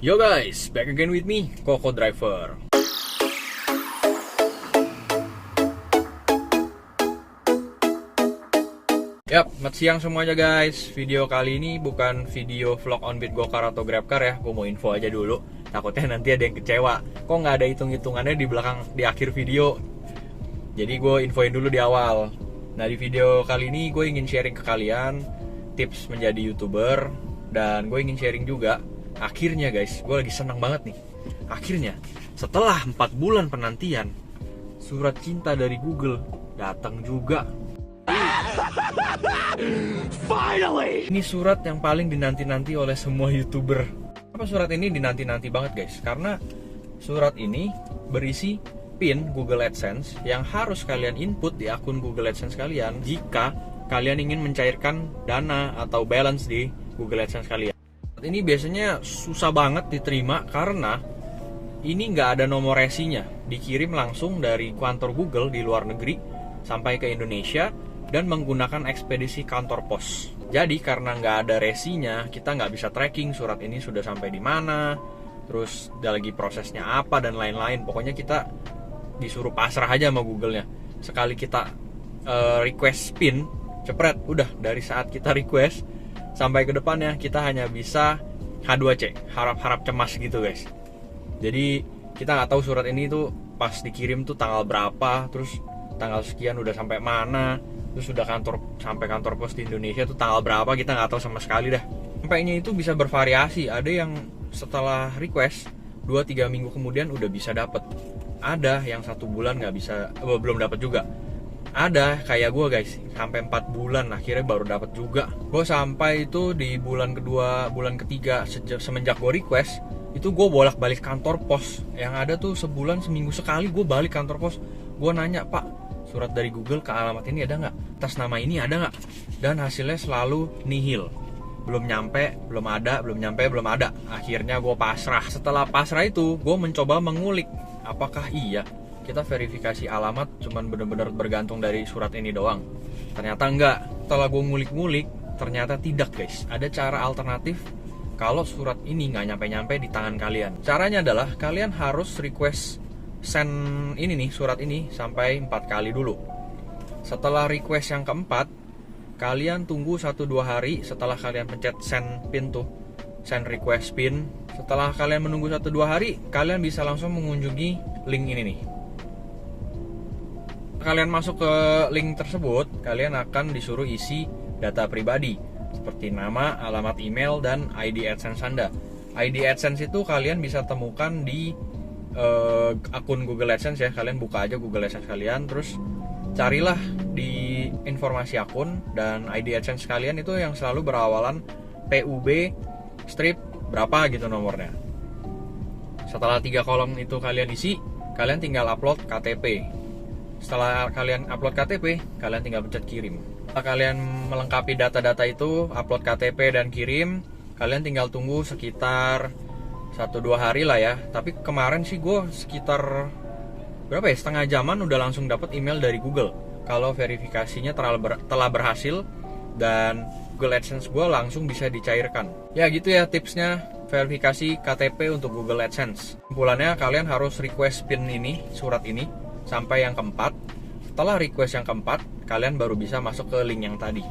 Yo guys, back again with me, Koko Driver. Yap, selamat siang semuanya guys. Video kali ini bukan video vlog on beat Gokar atau GrabCar ya. Gue mau info aja dulu, takutnya nanti ada yang kecewa. Kok nggak ada hitung-hitungannya di belakang, di akhir video. Jadi gue infoin dulu di awal. Nah, di video kali ini gue ingin sharing ke kalian tips menjadi YouTuber. Dan gue ingin sharing juga, akhirnya guys, gue lagi senang banget nih. Akhirnya, setelah 4 bulan penantian, surat cinta dari Google datang juga. Finally! Ini surat yang paling dinanti-nanti oleh semua YouTuber. Apa surat ini dinanti-nanti banget guys? Karena surat ini berisi PIN Google AdSense yang harus kalian input di akun Google AdSense kalian jika kalian ingin mencairkan dana atau balance di Google AdSense kalian. Ini biasanya susah banget diterima karena ini nggak ada nomor resinya. Dikirim langsung dari kantor Google di luar negeri sampai ke Indonesia dan menggunakan ekspedisi kantor pos. Jadi karena nggak ada resinya, kita nggak bisa tracking surat ini sudah sampai di mana, terus ada lagi prosesnya apa dan lain-lain. Pokoknya kita disuruh pasrah aja sama Google-nya. Sekali kita request PIN, cepret, udah dari saat kita request sampai ke depannya kita hanya bisa H2C, harap-harap cemas gitu guys. Jadi kita nggak tahu surat ini tuh pas dikirim tuh tanggal berapa, terus tanggal sekian udah sampai mana, terus udah sampai kantor pos di Indonesia tuh tanggal berapa, kita nggak tahu sama sekali dah. Sampainya itu bisa bervariasi, ada yang setelah request 2-3 minggu kemudian udah bisa dapet, ada yang 1 bulan nggak bisa, belum dapet juga. Ada kayak gue guys, sampai 4 bulan akhirnya baru dapat juga. Gue sampai itu di bulan kedua, bulan ketiga semenjak gue request, itu gue bolak-balik kantor pos. Yang ada tuh sebulan seminggu sekali gue balik kantor pos. Gue nanya, "Pak, surat dari Google ke alamat ini ada nggak? Atas nama ini ada nggak?" Dan hasilnya selalu nihil. Belum nyampe, belum ada, belum nyampe, belum ada. Akhirnya gue pasrah. Setelah pasrah itu, gue mencoba mengulik, apakah iya kita verifikasi alamat cuman bener-bener bergantung dari surat ini doang. Ternyata enggak. Setelah gue ngulik-ngulik, ternyata tidak guys. Ada cara alternatif kalau surat ini nggak nyampe-nyampe di tangan kalian. Caranya adalah kalian harus request send ini nih, surat ini sampai 4 kali dulu. Setelah request yang keempat, kalian tunggu 1-2 hari setelah kalian pencet send pin tuh, send request pin. Setelah kalian menunggu 1-2 hari, kalian bisa langsung mengunjungi link ini nih. Kalian masuk ke link tersebut, kalian akan disuruh isi data pribadi seperti nama, alamat email, dan ID AdSense Anda. ID AdSense itu kalian bisa temukan di akun Google AdSense ya. Kalian buka aja Google AdSense kalian, terus carilah di informasi akun, dan ID AdSense kalian itu yang selalu berawalan PUB strip berapa gitu nomornya. Setelah 3 kolom itu kalian isi, kalian tinggal upload KTP. Setelah kalian upload KTP, kalian tinggal pencet kirim. Setelah kalian melengkapi data-data itu, upload KTP dan kirim, kalian tinggal tunggu sekitar 1-2 hari lah ya. Tapi kemarin sih gue sekitar berapa ya, setengah jaman udah langsung dapat email dari Google kalau verifikasinya telah berhasil dan Google AdSense gue langsung bisa dicairkan. Ya gitu ya tipsnya verifikasi KTP untuk Google AdSense. Kesimpulannya, kalian harus request PIN ini, surat ini sampai yang keempat. Setelah request yang keempat, kalian baru bisa masuk ke link yang tadi.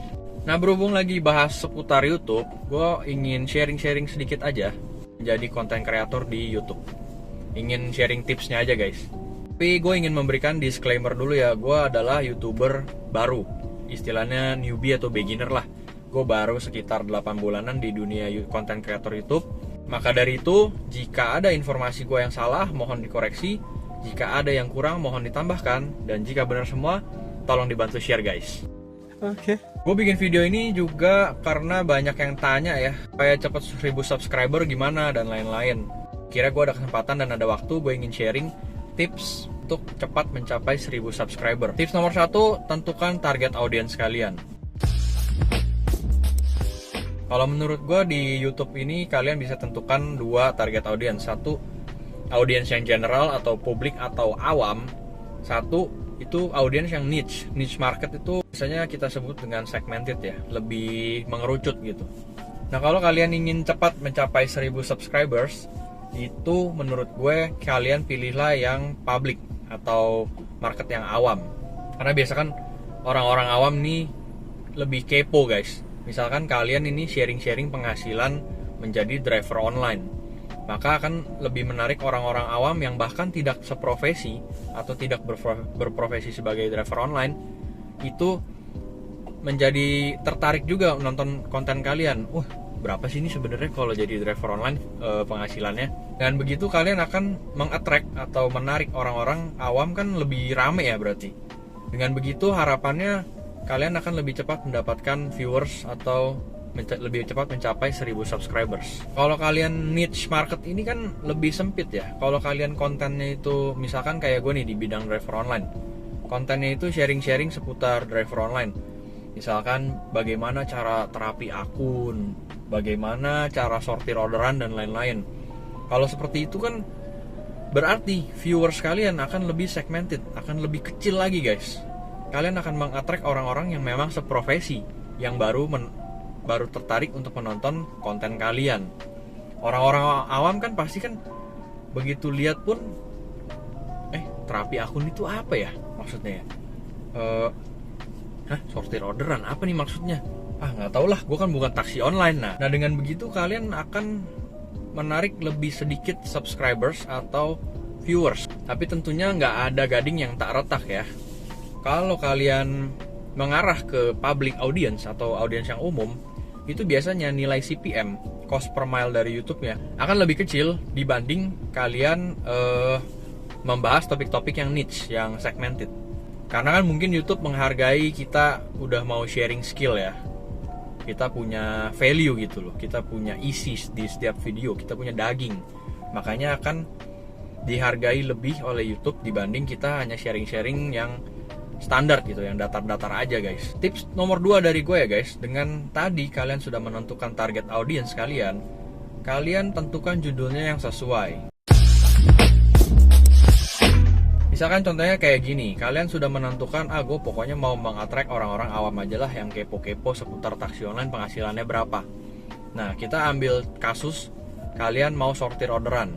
Nah, berhubung lagi bahas seputar YouTube, gue ingin sharing-sharing sedikit aja menjadi konten kreator di YouTube. Ingin sharing tipsnya aja guys. Tapi gue ingin memberikan disclaimer dulu ya, gue adalah YouTuber baru, istilahnya newbie atau beginner lah. Gue baru sekitar 8 bulanan di dunia konten kreator YouTube. Maka dari itu, jika ada informasi gue yang salah, mohon dikoreksi. Jika ada yang kurang, mohon ditambahkan. Dan jika benar semua, tolong dibantu share guys. Oke. Gue bikin video ini juga karena banyak yang tanya ya, supaya cepat 1000 subscriber gimana dan lain-lain. Kira gue ada kesempatan dan ada waktu, gue ingin sharing tips untuk cepat mencapai 1000 subscriber. Tips nomor 1, tentukan target audiens kalian. Kalau menurut gue di YouTube ini kalian bisa tentukan 2 target audiens. 1, audiens yang general atau publik atau awam. 1, itu audiens yang niche. Niche market itu biasanya kita sebut dengan segmented ya, lebih mengerucut gitu. Nah, kalau kalian ingin cepat mencapai 1000 subscribers, itu menurut gue kalian pilihlah yang public atau market yang awam. Karena biasa kan orang-orang awam nih lebih kepo guys. Misalkan kalian ini sharing-sharing penghasilan menjadi driver online, maka akan lebih menarik orang-orang awam yang bahkan tidak seprofesi atau tidak berprofesi sebagai driver online itu menjadi tertarik juga menonton konten kalian. Berapa sih ini sebenarnya kalau jadi driver online penghasilannya? Dan begitu kalian akan mengattract atau menarik orang-orang awam, kan lebih rame ya berarti. Dengan begitu harapannya kalian akan lebih cepat mendapatkan viewers atau lebih cepat mencapai 1000 subscribers. Kalau kalian niche market ini kan lebih sempit ya. Kalau kalian kontennya itu misalkan kayak gue nih di bidang driver online, kontennya itu sharing-sharing seputar driver online. Misalkan bagaimana cara terapi akun, bagaimana cara sortir orderan dan lain-lain. Kalau seperti itu kan berarti viewers kalian akan lebih segmented, akan lebih kecil lagi guys. Kalian akan mengattract orang-orang yang memang seprofesi, yang baru tertarik untuk menonton konten kalian. Orang-orang awam kan pasti kan begitu lihat pun, terapi akun itu apa ya maksudnya ya? Sortir orderan apa nih maksudnya? Nggak tau lah, gue kan bukan taksi online. Nah dengan begitu kalian akan menarik lebih sedikit subscribers atau viewers. Tapi tentunya nggak ada gading yang tak retak ya. Kalau kalian mengarah ke public audience atau audience yang umum, itu biasanya nilai CPM, cost per mile dari YouTube-nya, akan lebih kecil dibanding kalian membahas topik-topik yang niche, yang segmented. Karena kan mungkin YouTube menghargai kita udah mau sharing skill ya, kita punya value gitu loh, kita punya isi di setiap video, kita punya daging, makanya akan dihargai lebih oleh YouTube dibanding kita hanya sharing-sharing yang standar gitu, yang datar-datar aja guys. Tips nomor 2 dari gue ya guys, dengan tadi kalian sudah menentukan target audience kalian, kalian tentukan judulnya yang sesuai. Misalkan contohnya kayak gini, kalian sudah menentukan, gue pokoknya mau mengattract orang-orang awam aja lah yang kepo-kepo seputar taksi online penghasilannya berapa. Nah, kita ambil kasus kalian mau sortir orderan.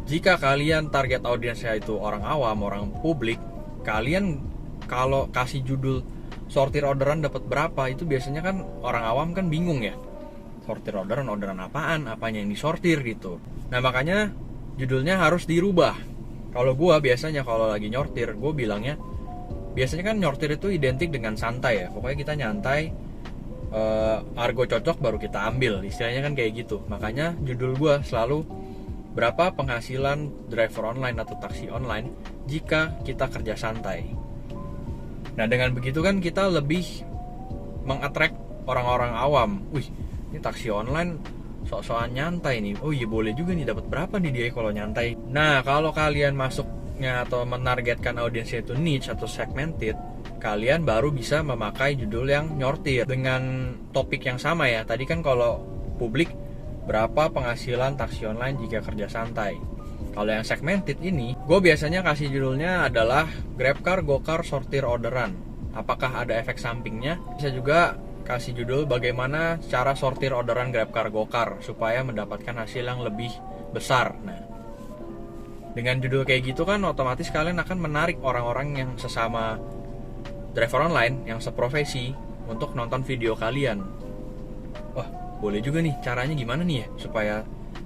Jika kalian target audiensnya itu orang awam, orang publik, kalian kalau kasih judul sortir orderan dapat berapa, itu biasanya kan orang awam kan bingung ya. Sortir orderan apaan, apanya yang disortir gitu. Nah, makanya judulnya harus dirubah. Kalau gue biasanya kalau lagi nyortir, gue bilangnya biasanya kan nyortir itu identik dengan santai ya. Pokoknya kita nyantai, argo cocok baru kita ambil, istilahnya kan kayak gitu. Makanya judul gue selalu berapa penghasilan driver online atau taksi online jika kita kerja santai. Nah dengan begitu kan kita lebih mengattract orang-orang awam. Ini taksi online sok-sokan nyantai nih. Iya boleh juga nih, dapat berapa nih dia kalau nyantai. Nah kalau kalian masuknya atau menargetkan audiensnya itu niche atau segmented, kalian baru bisa memakai judul yang nyortir dengan topik yang sama ya. Tadi kan kalau publik, berapa penghasilan taksi online jika kerja santai. Kalau yang segmented ini, gue biasanya kasih judulnya adalah GrabCar, GoCar, sortir orderan. Apakah ada efek sampingnya? Bisa juga kasih judul bagaimana cara sortir orderan GrabCar, GoCar supaya mendapatkan hasil yang lebih besar. Nah, dengan judul kayak gitu kan otomatis kalian akan menarik orang-orang yang sesama driver online, yang seprofesi untuk nonton video kalian. Boleh juga nih, caranya gimana nih ya supaya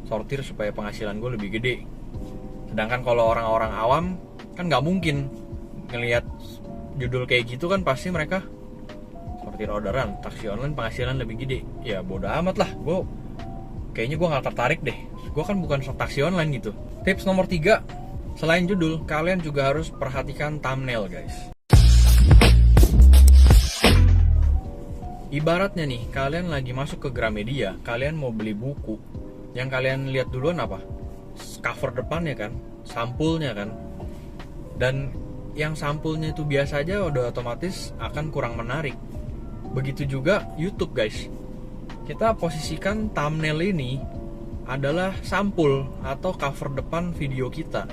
sortir, supaya penghasilan gue lebih gede. Sedangkan kalau orang-orang awam kan nggak mungkin ngelihat judul kayak gitu, kan pasti mereka sortir orderan, taksi online penghasilan lebih gede. Ya bodo amat lah, kayaknya gue gak tertarik deh. Gue kan bukan taksi online gitu. Tips nomor 3, selain judul, kalian juga harus perhatikan thumbnail guys. Ibaratnya nih, kalian lagi masuk ke Gramedia, kalian mau beli buku, yang kalian lihat duluan apa? Cover depannya kan, sampulnya kan. Dan yang sampulnya itu biasa aja udah otomatis akan kurang menarik. Begitu juga YouTube guys. Kita posisikan thumbnail ini adalah sampul atau cover depan video kita.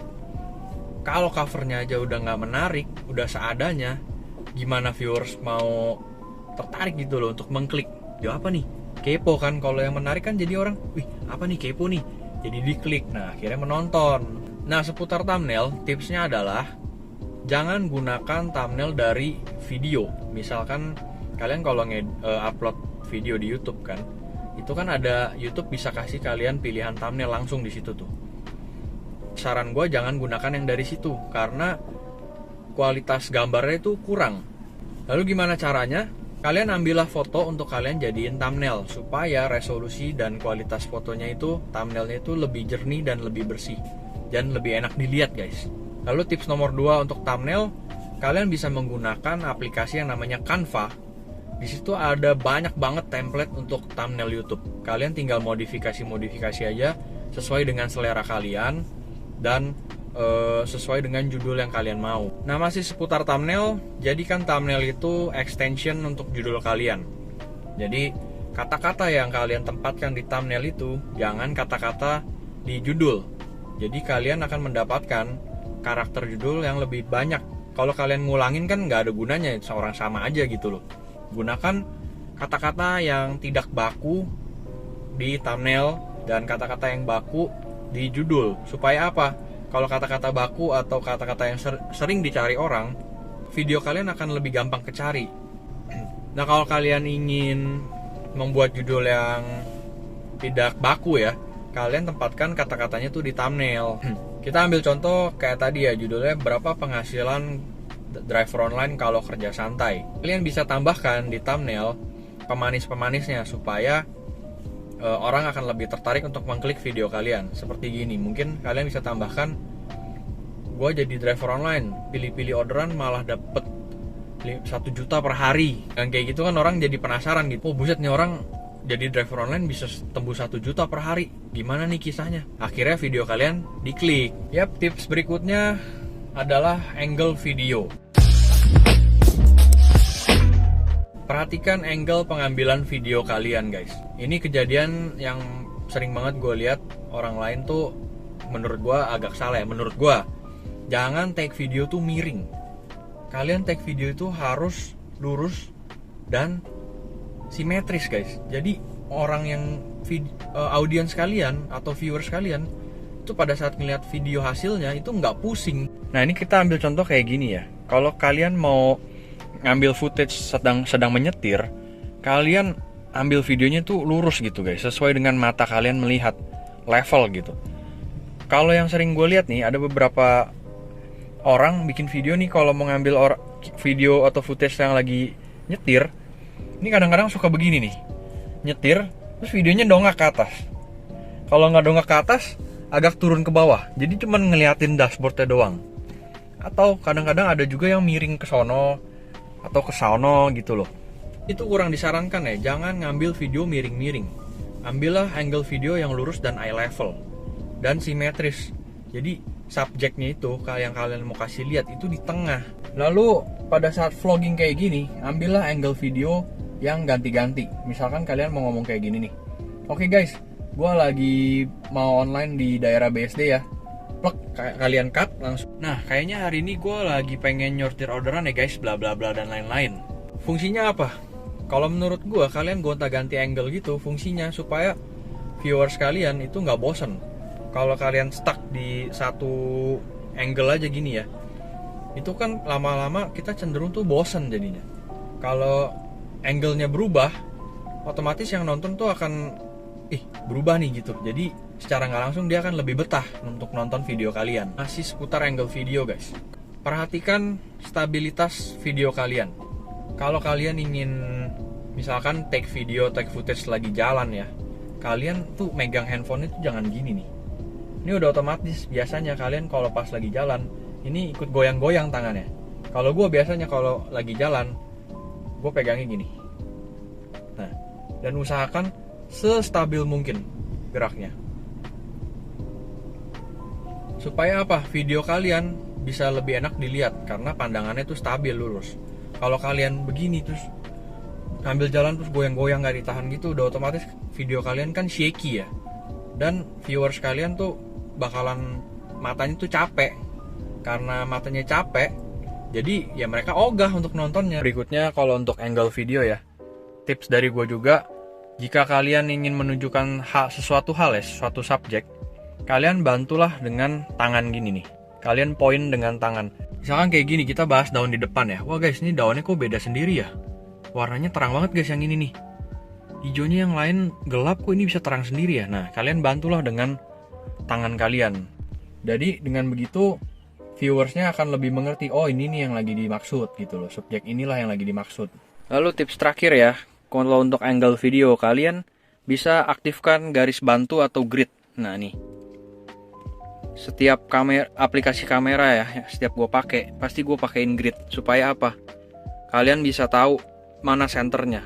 Kalau covernya aja udah gak menarik, udah seadanya, gimana viewers mau tertarik gitu loh untuk mengklik? Apa nih? kepo kan. Kalau yang menarik kan jadi orang, wih apa nih, kepo nih, jadi diklik. Nah akhirnya menonton. Nah seputar thumbnail, tipsnya adalah jangan gunakan thumbnail dari video. Misalkan kalian kalau upload video di YouTube kan, itu kan ada YouTube bisa kasih kalian pilihan thumbnail langsung di situ tuh. Saran gue jangan gunakan yang dari situ karena kualitas gambarnya itu kurang. Lalu gimana caranya? Kalian ambillah foto untuk kalian jadiin thumbnail supaya resolusi dan kualitas fotonya itu, thumbnailnya itu lebih jernih dan lebih bersih dan lebih enak dilihat guys. Lalu tips nomor 2 untuk thumbnail, kalian bisa menggunakan aplikasi yang namanya Canva. Di situ ada banyak banget template untuk thumbnail YouTube. Kalian tinggal modifikasi aja sesuai dengan selera kalian dan sesuai dengan judul yang kalian mau. Nah masih seputar thumbnail, jadikan thumbnail itu extension untuk judul kalian. Jadi kata-kata yang kalian tempatkan di thumbnail itu jangan kata-kata di judul. Jadi kalian akan mendapatkan karakter judul yang lebih banyak. Kalau kalian ngulangin kan nggak ada gunanya, seorang sama aja gitu loh. Gunakan kata-kata yang tidak baku di thumbnail dan kata-kata yang baku di judul. Supaya apa? Kalau kata-kata baku atau kata-kata yang sering dicari orang, video kalian akan lebih gampang kecari. Nah kalau kalian ingin membuat judul yang tidak baku ya, kalian tempatkan kata-katanya tuh di thumbnail. Kita ambil contoh kayak tadi ya, judulnya berapa penghasilan driver online kalau kerja santai. Kalian bisa tambahkan di thumbnail pemanis-pemanisnya supaya orang akan lebih tertarik untuk mengklik video kalian. Seperti gini, mungkin kalian bisa tambahkan, gue jadi driver online, pilih-pilih orderan malah dapet 1 juta per hari. Dan kayak gitu kan orang jadi penasaran gitu, oh buset nih orang jadi driver online bisa tembus 1 juta per hari, gimana nih kisahnya. Akhirnya video kalian diklik. Yap, tips berikutnya adalah angle video. Perhatikan angle pengambilan video kalian guys. Ini kejadian yang sering banget gue lihat orang lain tuh, menurut gue agak salah ya. Menurut gue, jangan take video tuh miring. Kalian take video itu harus lurus dan simetris guys. Jadi orang yang audiens kalian atau viewers kalian itu pada saat ngeliat video hasilnya itu nggak pusing. Nah ini kita ambil contoh kayak gini ya. Kalau kalian mau ngambil footage sedang menyetir, kalian ambil videonya tuh lurus gitu guys, sesuai dengan mata kalian melihat level gitu. Kalau yang sering gue lihat nih, ada beberapa orang bikin video nih, kalau mau ngambil video atau footage yang lagi nyetir, ini kadang-kadang suka begini nih, nyetir terus videonya dongak ke atas. Kalau nggak dongak ke atas, agak turun ke bawah, jadi cuman ngeliatin dashboardnya doang. Atau kadang-kadang ada juga yang miring ke sono atau ke sono gitu loh. Itu kurang disarankan ya, jangan ngambil video miring-miring. Ambillah angle video yang lurus dan eye level dan simetris. Jadi subjeknya itu yang kalian mau kasih lihat itu di tengah. Lalu pada saat vlogging kayak gini, ambillah angle video yang ganti-ganti. Misalkan kalian mau ngomong kayak gini nih, oke guys, gue lagi mau online di daerah BSD ya, plek, kalian cut langsung. Nah kayaknya hari ini gue lagi pengen nyortir orderan ya guys, bla bla bla dan lain-lain. Fungsinya apa? Kalau menurut gue, kalian gonta-ganti angle gitu fungsinya supaya viewers kalian itu nggak bosen. Kalau kalian stuck di satu angle aja gini ya, itu kan lama-lama kita cenderung tuh bosen jadinya. Kalau angle-nya berubah, otomatis yang nonton tuh akan berubah nih gitu. Jadi secara nggak langsung dia akan lebih betah untuk nonton video kalian. Masih seputar angle video guys, perhatikan stabilitas video kalian. Kalau kalian ingin misalkan take video, take footage lagi jalan ya, kalian tuh megang handphone itu jangan gini nih. Ini udah otomatis, biasanya kalian kalau pas lagi jalan ini ikut goyang-goyang tangannya. Kalau gue biasanya kalau lagi jalan, gue pegangnya gini. Nah, dan usahakan sestabil mungkin geraknya. Supaya apa? Video kalian bisa lebih enak dilihat karena pandangannya tuh stabil, lurus. Kalau kalian begini terus ngambil jalan terus goyang-goyang gak ditahan gitu, udah otomatis video kalian kan shaky ya. Dan viewers kalian tuh bakalan matanya tuh capek. Karena matanya capek, jadi ya mereka ogah untuk nontonnya. Berikutnya kalau untuk angle video ya, tips dari gue juga, Jika kalian ingin menunjukkan sesuatu hal ya, sesuatu subjek, kalian bantulah dengan tangan gini nih. Kalian point dengan tangan. Misalkan kayak gini, kita bahas daun di depan ya. Wah guys, ini daunnya kok beda sendiri ya? Warnanya terang banget guys yang ini nih. Hijaunya yang lain gelap, kok ini bisa terang sendiri ya? Nah, kalian bantulah dengan tangan kalian. Jadi dengan begitu, viewersnya akan lebih mengerti, oh ini nih yang lagi dimaksud gitu loh. Subjek inilah yang lagi dimaksud. Lalu tips terakhir ya, kalau untuk angle video, kalian bisa aktifkan garis bantu atau grid. Nah nih, setiap aplikasi kamera ya, setiap gue pakai, pasti gue pakein grid. Supaya apa? Kalian bisa tahu mana senternya.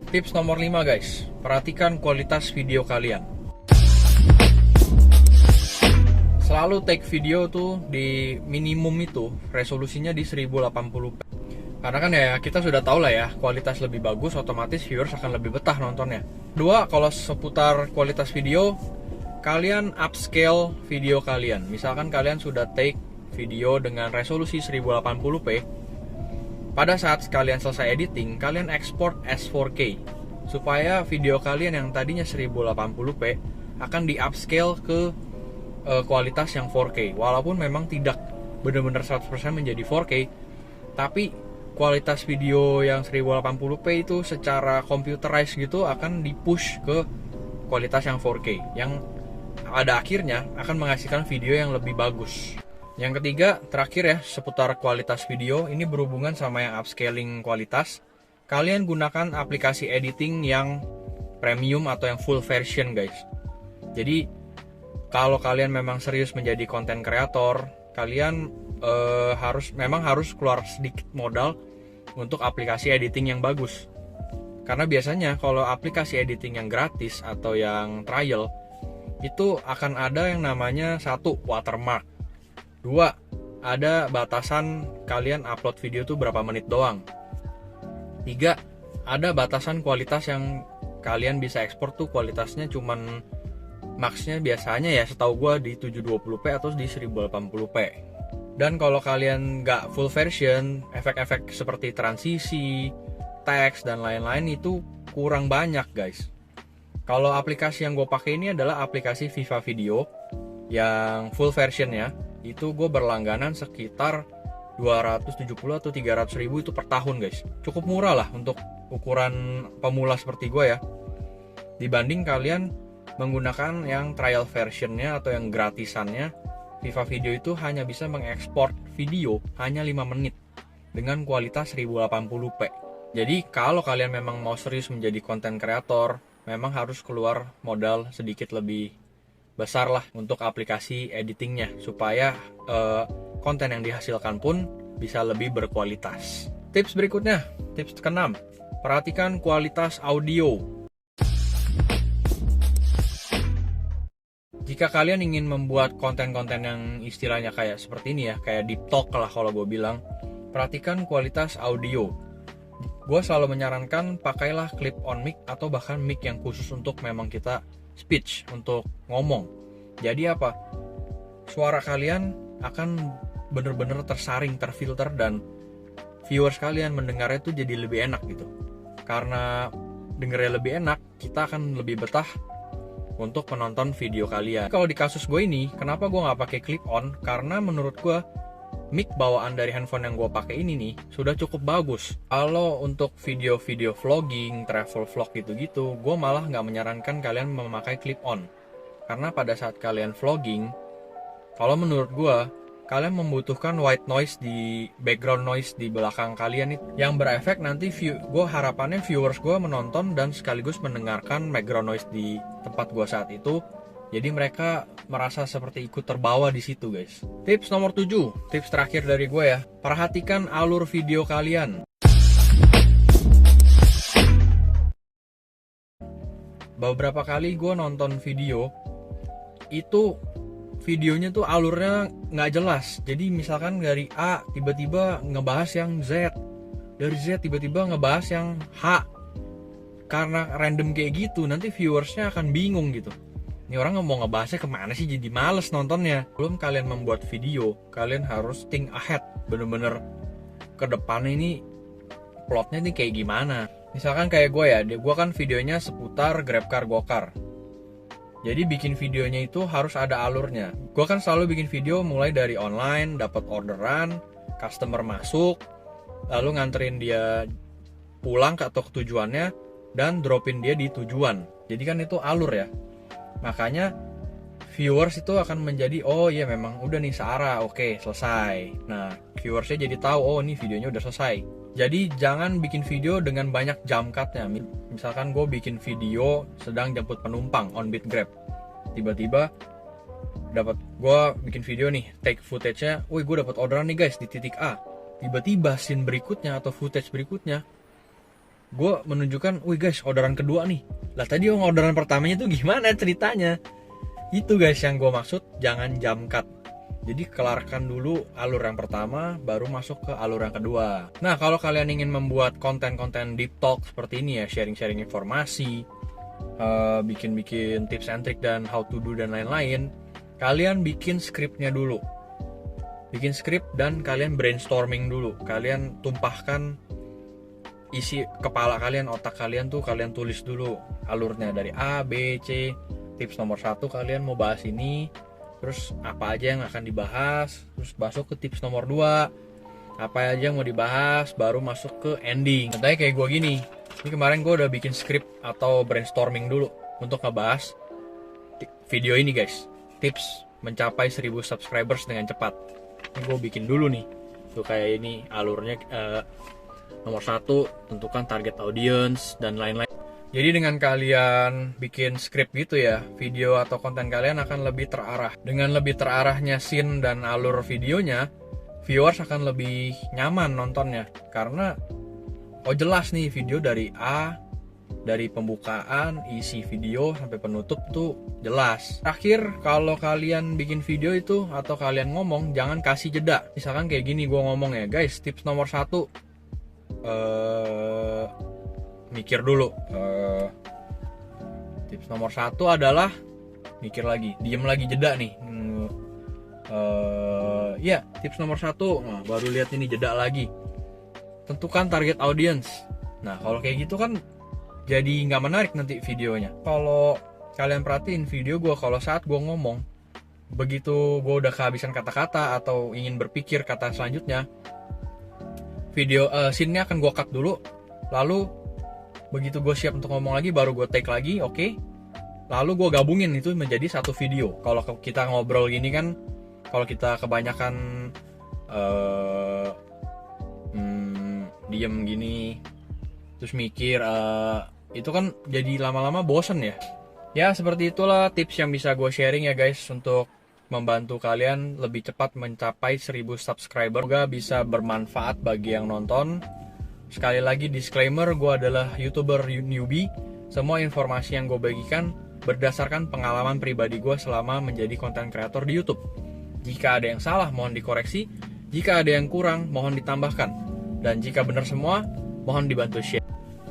Tips nomor 5 guys, perhatikan kualitas video kalian. Selalu take video tuh di minimum itu, resolusinya di 1080p. Karena kan ya kita sudah tahu lah ya, kualitas lebih bagus otomatis viewers akan lebih betah nontonnya. Kedua, kalau seputar kualitas video, kalian upscale video kalian. Misalkan kalian sudah take video dengan resolusi 1080p, pada saat kalian selesai editing, kalian export as 4K supaya video kalian yang tadinya 1080p akan di upscale ke kualitas yang 4K. Walaupun memang tidak benar-benar 100% menjadi 4K, tapi kualitas video yang 1080p itu secara computerized gitu akan di-push ke kualitas yang 4K, yang pada akhirnya akan menghasilkan video yang lebih bagus. Yang ketiga, terakhir ya, seputar kualitas video, ini berhubungan sama yang upscaling kualitas. Kalian gunakan aplikasi editing yang premium atau yang full version guys. Jadi kalau kalian memang serius menjadi content creator, kalian harus keluar sedikit modal untuk aplikasi editing yang bagus. Karena biasanya kalau aplikasi editing yang gratis atau yang trial, itu akan ada yang namanya 1, watermark. 2, ada batasan kalian upload video tuh berapa menit doang. 3, ada batasan kualitas yang kalian bisa ekspor tuh kualitasnya cuman max-nya biasanya ya setahu gue di 720p atau di 1080p. Dan kalau kalian nggak full version, efek-efek seperti transisi, teks, dan lain-lain itu kurang banyak guys. Kalau aplikasi yang gue pakai ini adalah aplikasi Viva Video yang full version ya. Itu gue berlangganan sekitar 270 atau 300 ribu itu per tahun guys. Cukup murah lah untuk ukuran pemula seperti gue ya. Dibanding kalian menggunakan yang trial versionnya atau yang gratisannya, Viva Video itu hanya bisa mengekspor video hanya 5 menit dengan kualitas 1080p. Jadi kalau kalian memang mau serius menjadi content creator, memang harus keluar modal sedikit lebih besar lah untuk aplikasi editingnya, supaya konten yang dihasilkan pun bisa lebih berkualitas. Tips berikutnya, tips ke-6, perhatikan kualitas audio. Jika kalian ingin membuat konten-konten yang istilahnya kayak seperti ini ya, kayak deep talk lah kalau gue bilang, perhatikan kualitas audio. Gue selalu menyarankan pakailah clip on mic atau bahkan mic yang khusus untuk memang kita speech, untuk ngomong. Jadi apa? Suara kalian akan bener-bener tersaring, terfilter, dan viewers kalian mendengarnya tuh jadi lebih enak gitu. Karena dengernya lebih enak, kita akan lebih betah untuk menonton video kalian. Kalau di kasus gue ini, kenapa gue nggak pakai clip on? Karena menurut gue mic bawaan dari handphone yang gue pakai ini nih sudah cukup bagus. Kalau untuk video-video vlogging, travel vlog gitu-gitu, gue malah nggak menyarankan kalian memakai clip on. Karena pada saat kalian vlogging, kalau menurut gue, kalian membutuhkan white noise di background noise di belakang kalian itu, yang berefek nanti gue harapannya viewers gue menonton dan sekaligus mendengarkan background noise di tempat gue saat itu. Jadi mereka merasa seperti ikut terbawa di situ guys. Tips nomor 7, tips terakhir dari gue ya, perhatikan alur video kalian. Beberapa kali gue nonton video itu, videonya tuh alurnya nggak jelas. Jadi misalkan dari A tiba-tiba ngebahas yang Z, dari Z tiba-tiba ngebahas yang H. Karena random kayak gitu, nanti viewersnya akan bingung gitu. Ini orang mau ngebahasnya kemana sih, jadi males nontonnya. Belum kalian membuat video, kalian harus think ahead, bener-bener ke depan ini plotnya nih kayak gimana. Misalkan kayak gue ya, gue kan videonya seputar GrabCar Gokar. Jadi bikin videonya itu harus ada alurnya. Gue kan selalu bikin video mulai dari online, dapat orderan, customer masuk, lalu nganterin dia pulang atau ke tujuannya, dan dropin dia di tujuan. Jadi kan itu alur ya. Makanya viewers itu akan menjadi, oh iya memang udah nih searah, oke selesai. Nah viewersnya jadi tahu, oh ini videonya udah selesai. Jadi jangan bikin video dengan banyak jump cutnya. Misalkan gue bikin video sedang jemput penumpang on beat Grab, tiba-tiba gue bikin video nih, take footage-nya, wih gue dapat orderan nih guys di titik A. Tiba-tiba scene berikutnya atau footage berikutnya, gue menunjukkan, wih guys orderan kedua nih. Lah tadi orderan pertamanya tuh gimana ceritanya? Itu guys yang gue maksud, jangan jump cut. Jadi kelarkan dulu alur yang pertama, baru masuk ke alur yang kedua. Nah kalau kalian ingin membuat konten-konten deep talk seperti ini ya, sharing-sharing informasi, bikin-bikin tips and trick dan how to do dan lain-lain, kalian bikin skripnya dulu. Bikin skrip dan kalian brainstorming dulu. Kalian tumpahkan isi kepala kalian, otak kalian tuh kalian tulis dulu alurnya dari A, B, C. Tips nomor 1 kalian mau bahas ini, terus apa aja yang akan dibahas, terus masuk ke tips nomor 2, apa aja yang mau dibahas, baru masuk ke ending. Contohnya kayak gue gini, ini kemarin gue udah bikin skrip atau brainstorming dulu untuk ngebahas video ini guys, tips mencapai 1000 subscribers dengan cepat. Ini gue bikin dulu nih, tuh kayak ini alurnya. Nomor 1, tentukan target audience dan lain-lain. Jadi dengan kalian bikin skrip gitu ya, video atau konten kalian akan lebih terarah. Dengan lebih terarahnya scene dan alur videonya, viewers akan lebih nyaman nontonnya. Karena oh jelas nih video dari A, dari pembukaan, isi video sampai penutup tuh jelas. Terakhir, kalau kalian bikin video itu atau kalian ngomong, jangan kasih jeda. Misalkan kayak gini gue ngomong ya, guys tips nomor 1, mikir dulu. Tips nomor 1 adalah mikir lagi, diem lagi, jeda nih. Ya tips nomor 1, nah, baru lihat ini, jeda lagi. Tentukan target audience. Nah kalau kayak gitu kan jadi nggak menarik nanti videonya. Kalau kalian perhatiin video gue, kalau saat gue ngomong, begitu gue udah kehabisan kata-kata atau ingin berpikir kata selanjutnya, video scene-nya akan gue cut dulu, lalu begitu gue siap untuk ngomong lagi, baru gue take lagi, oke. Lalu gue gabungin itu menjadi satu video. Kalau kita ngobrol gini kan, kalau kita kebanyakan diem gini, terus mikir, itu kan jadi lama-lama bosen ya. Ya seperti itulah tips yang bisa gue sharing ya guys, untuk membantu kalian lebih cepat mencapai 1000 subscriber. Semoga bisa bermanfaat bagi yang nonton. Sekali lagi disclaimer, gue adalah YouTuber newbie. Semua informasi yang gue bagikan berdasarkan pengalaman pribadi gue selama menjadi content creator di YouTube. Jika ada yang salah, mohon dikoreksi. Jika ada yang kurang, mohon ditambahkan. Dan jika benar semua, mohon dibantu share.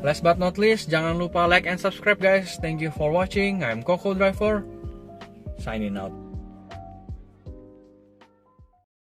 Last but not least, jangan lupa like and subscribe guys. Thank you for watching. I'm Coco Driver, signing out.